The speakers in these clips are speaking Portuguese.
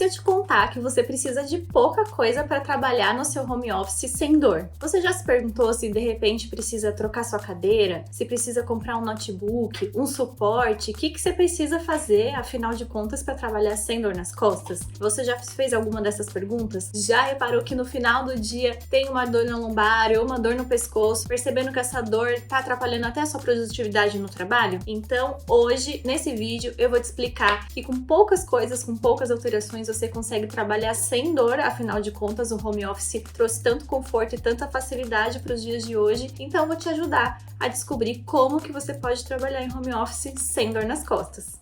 se eu te contar que você precisa de pouca coisa para trabalhar no seu home office sem dor? Você já se perguntou se de repente precisa trocar sua cadeira? Se precisa comprar um notebook, um suporte? O que você precisa fazer, afinal de contas, para trabalhar sem dor nas costas? Você já fez alguma dessas perguntas? Já reparou que no final do dia tem uma dor na lombar ou uma dor no pescoço, percebendo que essa dor tá atrapalhando até a sua produtividade no trabalho? Então, hoje, nesse vídeo, eu vou te explicar que com poucas coisas, com poucas alterações, você consegue trabalhar sem dor. Afinal de contas, o home office trouxe tanto conforto e tanta facilidade para os dias de hoje. Então, eu vou te ajudar a descobrir como que você pode trabalhar em home office sem dor nas costas.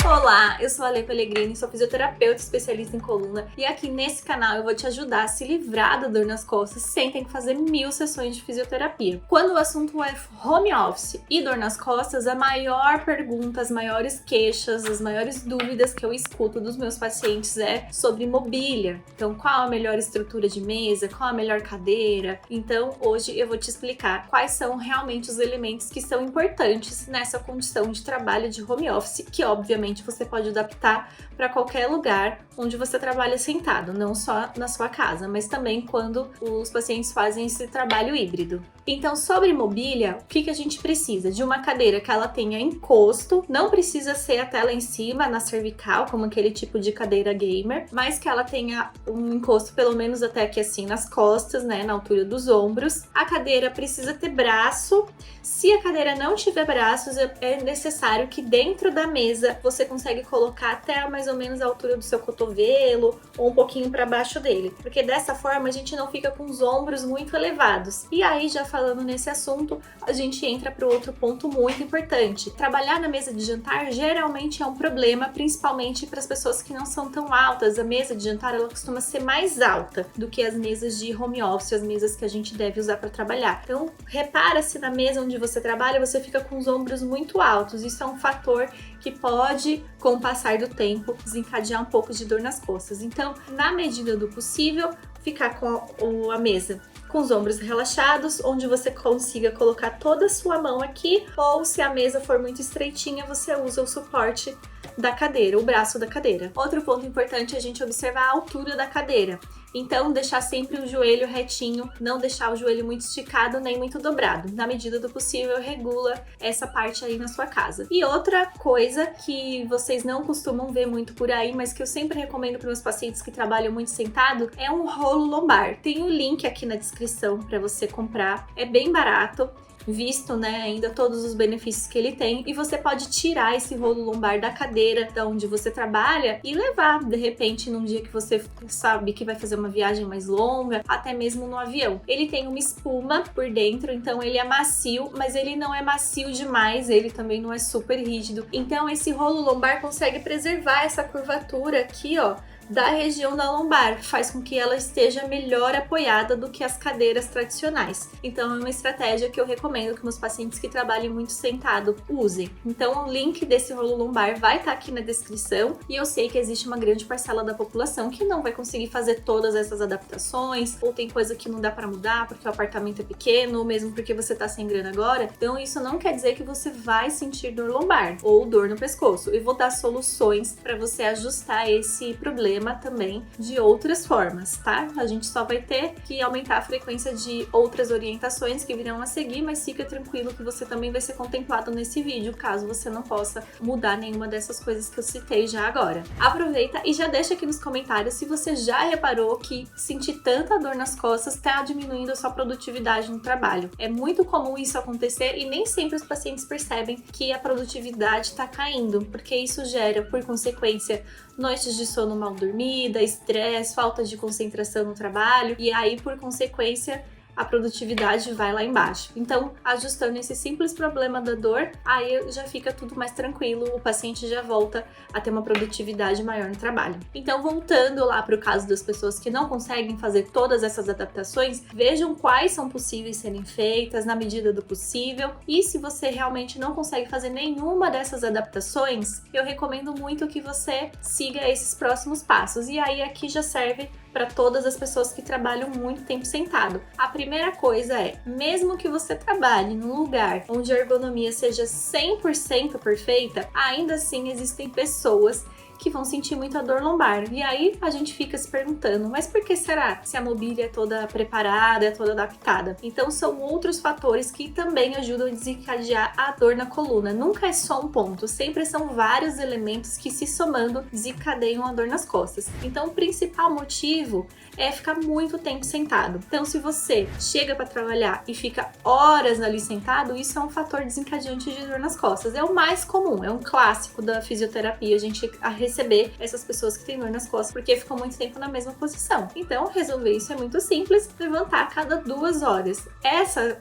Olá, eu sou a Ale Pellegrini, sou fisioterapeuta especialista em coluna e aqui nesse canal eu vou te ajudar a se livrar da dor nas costas sem ter que fazer 1000 sessões de fisioterapia. Quando o assunto é home office e dor nas costas, a maior pergunta, as maiores queixas, as maiores dúvidas que eu escuto dos meus pacientes é sobre mobília. Então, qual a melhor estrutura de mesa, qual a melhor cadeira? Então, hoje eu vou te explicar quais são realmente os elementos que são importantes nessa condição de trabalho de home office, que obviamente você pode adaptar para qualquer lugar onde você trabalha sentado, não só na sua casa, mas também quando os pacientes fazem esse trabalho híbrido. Então, sobre mobília, o que a gente precisa? De uma cadeira que ela tenha encosto, não precisa ser até lá em cima, na cervical, como aquele tipo de cadeira gamer, mas que ela tenha um encosto pelo menos até aqui assim nas costas, né, na altura dos ombros. A cadeira precisa ter braço. Se a cadeira não tiver braços, é necessário que dentro da mesa você consegue colocar até mais ou menos a altura do seu cotovelo ou um pouquinho para baixo dele, porque dessa forma a gente não fica com os ombros muito elevados. E aí, já falando nesse assunto, a gente entra para o outro ponto muito importante. Trabalhar na mesa de jantar geralmente é um problema, principalmente para as pessoas que não são tão altas. A mesa de jantar ela costuma ser mais alta do que as mesas de home office, as mesas que a gente deve usar para trabalhar. Então, repara se na mesa onde você trabalha você fica com os ombros muito altos. Isso é um fator que pode, com o passar do tempo, desencadear um pouco de dor nas costas. Então, na medida do possível, ficar com a mesa com os ombros relaxados, onde você consiga colocar toda a sua mão aqui, ou se a mesa for muito estreitinha, você usa o suporte da cadeira, o braço da cadeira. Outro ponto importante é a gente observar a altura da cadeira. Então, deixar sempre o joelho retinho, não deixar o joelho muito esticado nem muito dobrado. Na medida do possível, regula essa parte aí na sua casa. E outra coisa que vocês não costumam ver muito por aí, mas que eu sempre recomendo para meus pacientes que trabalham muito sentado, é um rolo lombar. Tem o link aqui na descrição para você comprar. É bem barato, visto, né, ainda todos os benefícios que ele tem, e você pode tirar esse rolo lombar da cadeira da onde você trabalha e levar, de repente, num dia que você sabe que vai fazer uma viagem mais longa, até mesmo no avião. Ele tem uma espuma por dentro, então ele é macio, mas ele não é macio demais, ele também não é super rígido. Então esse rolo lombar consegue preservar essa curvatura aqui, ó, da região da lombar, faz com que ela esteja melhor apoiada do que as cadeiras tradicionais. Então é uma estratégia que eu recomendo que meus pacientes que trabalhem muito sentado usem. Então o link desse rolo lombar vai estar aqui na descrição, e eu sei que existe uma grande parcela da população que não vai conseguir fazer todas essas adaptações, ou tem coisa que não dá para mudar porque o apartamento é pequeno, ou mesmo porque você tá sem grana agora. Então isso não quer dizer que você vai sentir dor lombar ou dor no pescoço. Eu vou dar soluções para você ajustar esse problema também de outras formas, tá? A gente só vai ter que aumentar a frequência de outras orientações que virão a seguir, mas fica tranquilo que você também vai ser contemplado nesse vídeo, caso você não possa mudar nenhuma dessas coisas que eu citei já agora. Aproveita e já deixa aqui nos comentários se você já reparou que sentir tanta dor nas costas está diminuindo a sua produtividade no trabalho. É muito comum isso acontecer e nem sempre os pacientes percebem que a produtividade está caindo, porque isso gera, por consequência, noites de sono mal dormida, estresse, falta de concentração no trabalho, e aí, por consequência, a produtividade vai lá embaixo. Então, ajustando esse simples problema da dor, aí já fica tudo mais tranquilo, o paciente já volta a ter uma produtividade maior no trabalho. Então, voltando lá para o caso das pessoas que não conseguem fazer todas essas adaptações, vejam quais são possíveis serem feitas na medida do possível, e se você realmente não consegue fazer nenhuma dessas adaptações, eu recomendo muito que você siga esses próximos passos. E aí aqui já serve para todas as pessoas que trabalham muito tempo sentado. A primeira coisa é, mesmo que você trabalhe num lugar onde a ergonomia seja 100% perfeita, ainda assim existem pessoas que vão sentir muita dor lombar. E aí a gente fica se perguntando, mas por que será? Se a mobília é toda preparada, é toda adaptada? Então são outros fatores que também ajudam a desencadear a dor na coluna. Nunca é só um ponto, sempre são vários elementos que se somando desencadeiam a dor nas costas. Então o principal motivo é ficar muito tempo sentado. Então se você chega para trabalhar e fica horas ali sentado, isso é um fator desencadeante de dor nas costas. É o mais comum, é um clássico da fisioterapia, a gente receber essas pessoas que têm dor nas costas porque ficam muito tempo na mesma posição. Então, resolver isso é muito simples, levantar a cada 2 horas.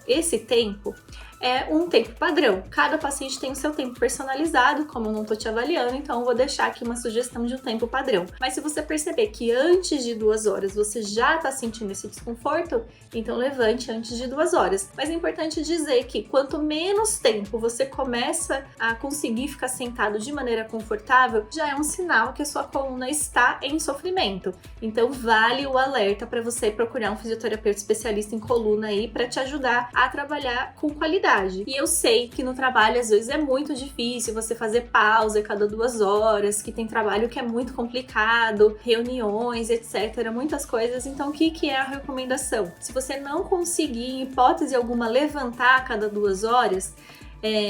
Esse tempo é um tempo padrão. Cada paciente tem o seu tempo personalizado, como eu não tô te avaliando, então eu vou deixar aqui uma sugestão de um tempo padrão. Mas se você perceber que antes de 2 horas você já tá sentindo esse desconforto, então levante antes de 2 horas. Mas é importante dizer que quanto menos tempo você começa a conseguir ficar sentado de maneira confortável, já é um sinal que a sua coluna está em sofrimento. Então vale o alerta para você procurar um fisioterapeuta especialista em coluna aí para te ajudar a trabalhar com qualidade. E eu sei que no trabalho às vezes é muito difícil você fazer pausa a cada 2 horas, que tem trabalho que é muito complicado, reuniões, etc, muitas coisas. Então o que é a recomendação? Se você não conseguir, em hipótese alguma, levantar a cada 2 horas,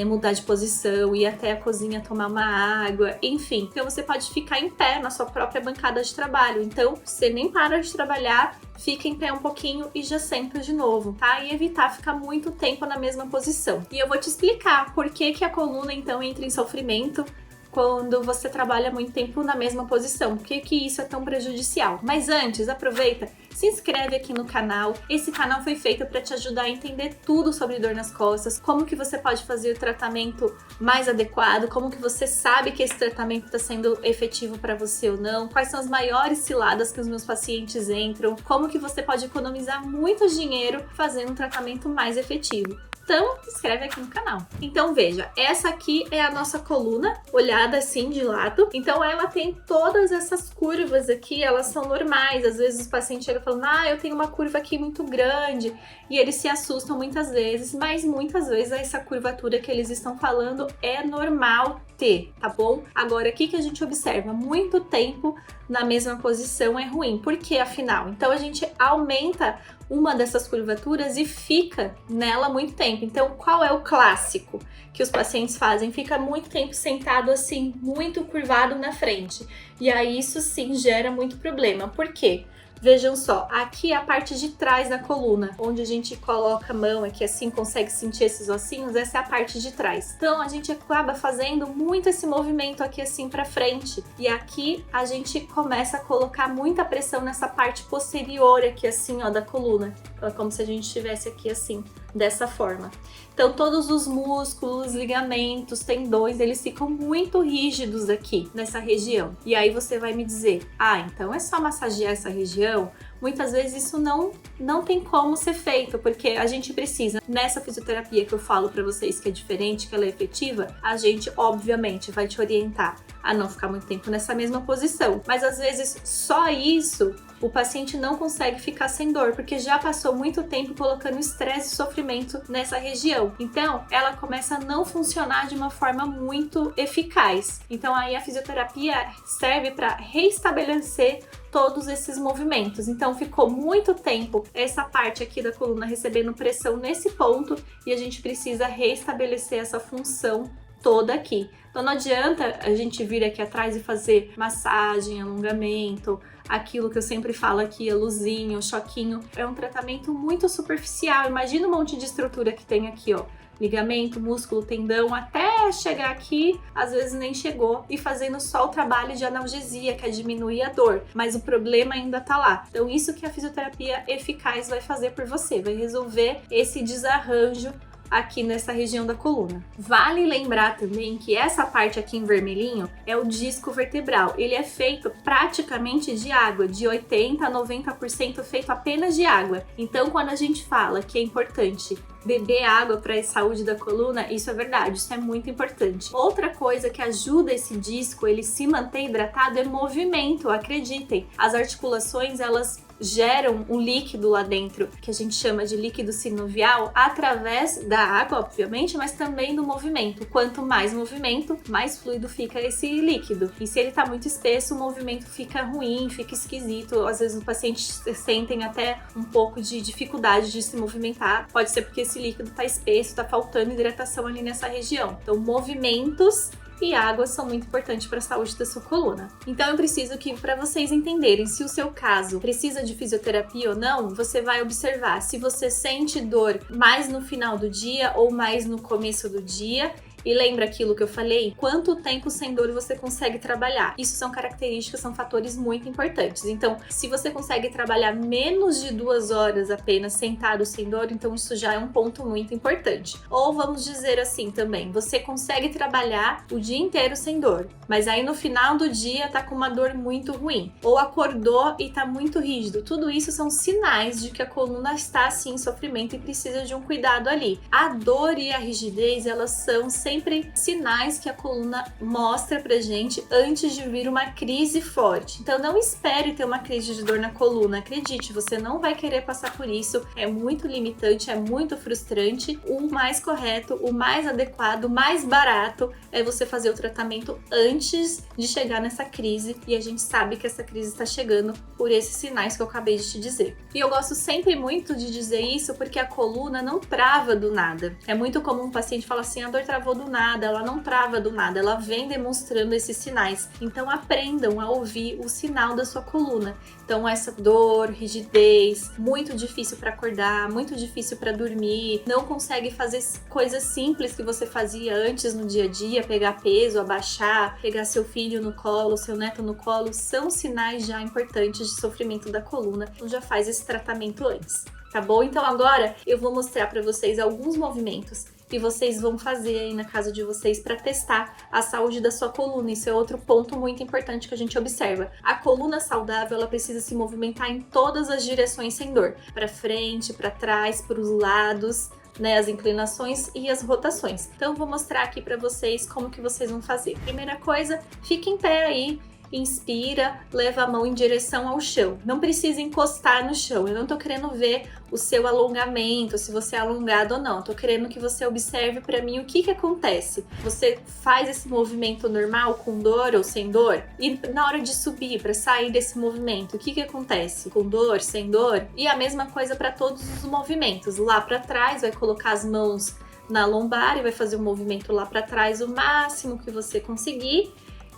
mudar de posição, ir até a cozinha tomar uma água, enfim. Então você pode ficar em pé na sua própria bancada de trabalho. Então você nem para de trabalhar, fica em pé um pouquinho e já senta de novo, tá? E evitar ficar muito tempo na mesma posição. E eu vou te explicar por que a coluna então entra em sofrimento quando você trabalha muito tempo na mesma posição. Por que isso é tão prejudicial? Mas antes, aproveita, se inscreve aqui no canal. Esse canal foi feito para te ajudar a entender tudo sobre dor nas costas, como que você pode fazer o tratamento mais adequado, como que você sabe que esse tratamento está sendo efetivo para você ou não, quais são as maiores ciladas que os meus pacientes entram, como que você pode economizar muito dinheiro fazendo um tratamento mais efetivo. Então, se inscreve aqui no canal. Então, veja, essa aqui é a nossa coluna, olhada assim de lado. Então, ela tem todas essas curvas aqui, elas são normais. Às vezes, o paciente chega falando, eu tenho uma curva aqui muito grande. E eles se assustam muitas vezes, mas muitas vezes essa curvatura que eles estão falando é normal ter, tá bom? Agora, o que a gente observa? Muito tempo na mesma posição é ruim. Por que, afinal? Então, a gente aumenta uma dessas curvaturas e fica nela muito tempo. Então, qual é o clássico que os pacientes fazem? Fica muito tempo sentado assim, muito curvado na frente. E aí, isso sim gera muito problema. Por quê? Vejam só, aqui é a parte de trás da coluna, onde a gente coloca a mão aqui assim, consegue sentir esses ossinhos, essa é a parte de trás. Então a gente acaba fazendo muito esse movimento aqui assim pra frente. E aqui a gente começa a colocar muita pressão nessa parte posterior aqui assim, ó, da coluna. Então é como se a gente estivesse aqui assim, dessa forma. Então todos os músculos, ligamentos, tendões, eles ficam muito rígidos aqui nessa região. E aí você vai me dizer, então é só massagear essa região? Muitas vezes isso não tem como ser feito, porque a gente precisa, nessa fisioterapia que eu falo pra vocês que é diferente, que ela é efetiva, a gente obviamente vai te orientar a não ficar muito tempo nessa mesma posição. Mas às vezes só isso o paciente não consegue ficar sem dor, porque já passou muito tempo colocando estresse e sofrimento nessa região. Então, ela começa a não funcionar de uma forma muito eficaz. Então, aí a fisioterapia serve para reestabelecer todos esses movimentos. Então, ficou muito tempo essa parte aqui da coluna recebendo pressão nesse ponto e a gente precisa reestabelecer essa função toda aqui. Então não adianta a gente vir aqui atrás e fazer massagem, alongamento, aquilo que eu sempre falo aqui, a luzinha, o choquinho. É um tratamento muito superficial. Imagina um monte de estrutura que tem aqui, ó. Ligamento, músculo, tendão, até chegar aqui, às vezes nem chegou, e fazendo só o trabalho de analgesia, que é diminuir a dor, mas o problema ainda tá lá. Então isso que a fisioterapia eficaz vai fazer por você, vai resolver esse desarranjo aqui nessa região da coluna. Vale lembrar também que essa parte aqui em vermelhinho é o disco vertebral. Ele é feito praticamente de água, de 80% a 90% feito apenas de água. Então, quando a gente fala que é importante beber água para a saúde da coluna, isso é verdade, isso é muito importante. Outra coisa que ajuda esse disco, ele se manter hidratado, é movimento, acreditem. As articulações, elas geram um líquido lá dentro, que a gente chama de líquido sinovial, através da água, obviamente, mas também do movimento. Quanto mais movimento, mais fluido fica esse líquido. E se ele tá muito espesso, o movimento fica ruim, fica esquisito. Às vezes os pacientes sentem até um pouco de dificuldade de se movimentar. Pode ser porque esse líquido tá espesso, tá faltando hidratação ali nessa região. Então, movimentos e água são muito importantes para a saúde da sua coluna. Então eu preciso que, para vocês entenderem se o seu caso precisa de fisioterapia ou não, você vai observar se você sente dor mais no final do dia ou mais no começo do dia. E lembra aquilo que eu falei? Quanto tempo sem dor você consegue trabalhar? Isso são características, são fatores muito importantes. Então, se você consegue trabalhar menos de 2 horas apenas sentado sem dor, então isso já é um ponto muito importante. Ou vamos dizer assim também, você consegue trabalhar o dia inteiro sem dor, mas aí no final do dia tá com uma dor muito ruim. Ou acordou e tá muito rígido. Tudo isso são sinais de que a coluna está assim em sofrimento e precisa de um cuidado ali. A dor e a rigidez, elas são sempre sinais que a coluna mostra pra gente antes de vir uma crise forte. Então não espere ter uma crise de dor na coluna, acredite, você não vai querer passar por isso, é muito limitante, é muito frustrante. O mais correto, o mais adequado, o mais barato é você fazer o tratamento antes de chegar nessa crise, e a gente sabe que essa crise está chegando por esses sinais que eu acabei de te dizer. E eu gosto sempre muito de dizer isso porque a coluna não trava do nada. É muito comum um paciente falar assim, a dor travou do nada, ela não trava do nada, ela vem demonstrando esses sinais. Então aprendam a ouvir o sinal da sua coluna. Então essa dor, rigidez, muito difícil para acordar, muito difícil para dormir, não consegue fazer coisas simples que você fazia antes no dia a dia, pegar peso, abaixar, pegar seu filho no colo, seu neto no colo, são sinais já importantes de sofrimento da coluna. Então já faz esse tratamento antes, tá bom? Então agora eu vou mostrar para vocês alguns movimentos que vocês vão fazer aí na casa de vocês para testar a saúde da sua coluna. Isso é outro ponto muito importante que a gente observa. A coluna saudável, ela precisa se movimentar em todas as direções sem dor, para frente, para trás, para os lados, né, as inclinações e as rotações. Então eu vou mostrar aqui para vocês como que vocês vão fazer. Primeira coisa, fique em pé aí. Inspira, leva a mão em direção ao chão. Não precisa encostar no chão. Eu não tô querendo ver o seu alongamento, se você é alongado ou não. Eu tô querendo que você observe para mim o que acontece. Você faz esse movimento normal, com dor ou sem dor? E na hora de subir, para sair desse movimento, o que acontece? Com dor, sem dor? E a mesma coisa para todos os movimentos. Lá para trás, vai colocar as mãos na lombar e vai fazer o movimento lá para trás o máximo que você conseguir.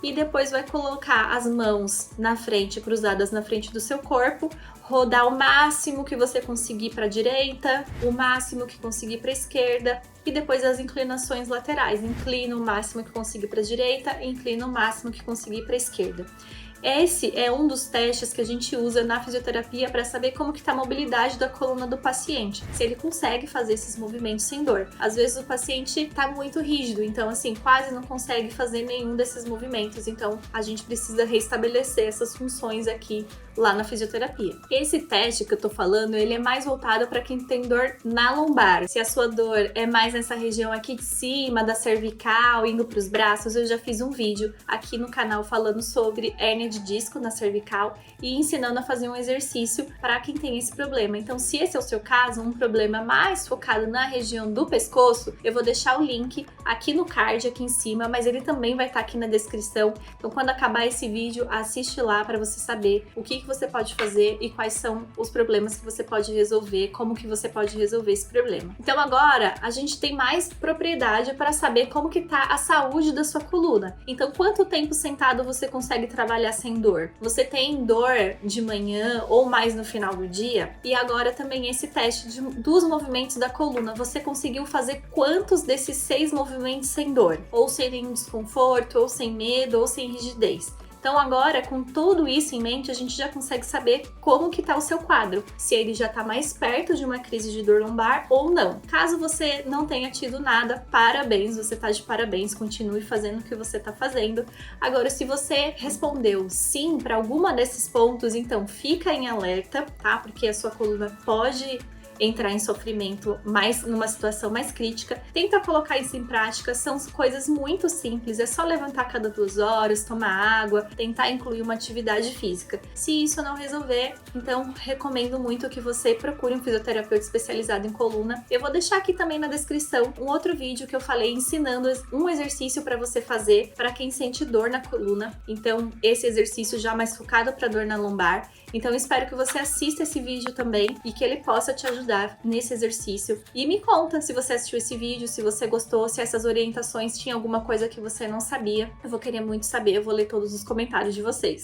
E depois vai colocar as mãos na frente, cruzadas na frente do seu corpo, rodar o máximo que você conseguir para a direita, o máximo que conseguir para a esquerda, e depois as inclinações laterais. Inclina o máximo que conseguir para a direita, inclina o máximo que conseguir para a esquerda. Esse é um dos testes que a gente usa na fisioterapia para saber como que está a mobilidade da coluna do paciente, se ele consegue fazer esses movimentos sem dor. Às vezes o paciente está muito rígido, então assim, quase não consegue fazer nenhum desses movimentos, então a gente precisa restabelecer essas funções aqui lá na fisioterapia. Esse teste que eu tô falando, ele é mais voltado para quem tem dor na lombar. Se a sua dor é mais nessa região aqui de cima, da cervical, indo para os braços, eu já fiz um vídeo aqui no canal falando sobre hérnia de disco na cervical e ensinando a fazer um exercício para quem tem esse problema. Então, se esse é o seu caso, um problema mais focado na região do pescoço, eu vou deixar o link aqui no card, aqui em cima, mas ele também vai estar aqui na descrição. Então, quando acabar esse vídeo, assiste lá para você saber o que você pode fazer e quais são os problemas que você pode resolver, como que você pode resolver esse problema. Então, agora, a gente tem mais propriedade para saber como que tá a saúde da sua coluna. Então, quanto tempo sentado você consegue trabalhar sem dor? Você tem dor de manhã ou mais no final do dia? E agora também esse teste dos movimentos da coluna. Você conseguiu fazer quantos desses 6 movimentos sem dor? Ou sem nenhum desconforto, ou sem medo, ou sem rigidez? Então agora, com tudo isso em mente, a gente já consegue saber como que tá o seu quadro, se ele já tá mais perto de uma crise de dor lombar ou não. Caso você não tenha tido nada, parabéns, você tá de parabéns, continue fazendo o que você tá fazendo. Agora, se você respondeu sim para alguma desses pontos, então fica em alerta, tá? Porque a sua coluna pode entrar em sofrimento mais numa situação mais crítica. Tenta colocar isso em prática, são coisas muito simples, é só levantar a cada 2 horas, tomar água, tentar incluir uma atividade física. Se isso não resolver, então recomendo muito que você procure um fisioterapeuta especializado em coluna. Eu vou deixar aqui também na descrição um outro vídeo que eu falei ensinando um exercício para você fazer para quem sente dor na coluna. Então, esse exercício já mais focado para dor na lombar. Então, eu espero que você assista esse vídeo também e que ele possa te ajudar nesse exercício. E me conta se você assistiu esse vídeo, se você gostou, se essas orientações tinham alguma coisa que você não sabia. Eu vou querer muito saber, eu vou ler todos os comentários de vocês.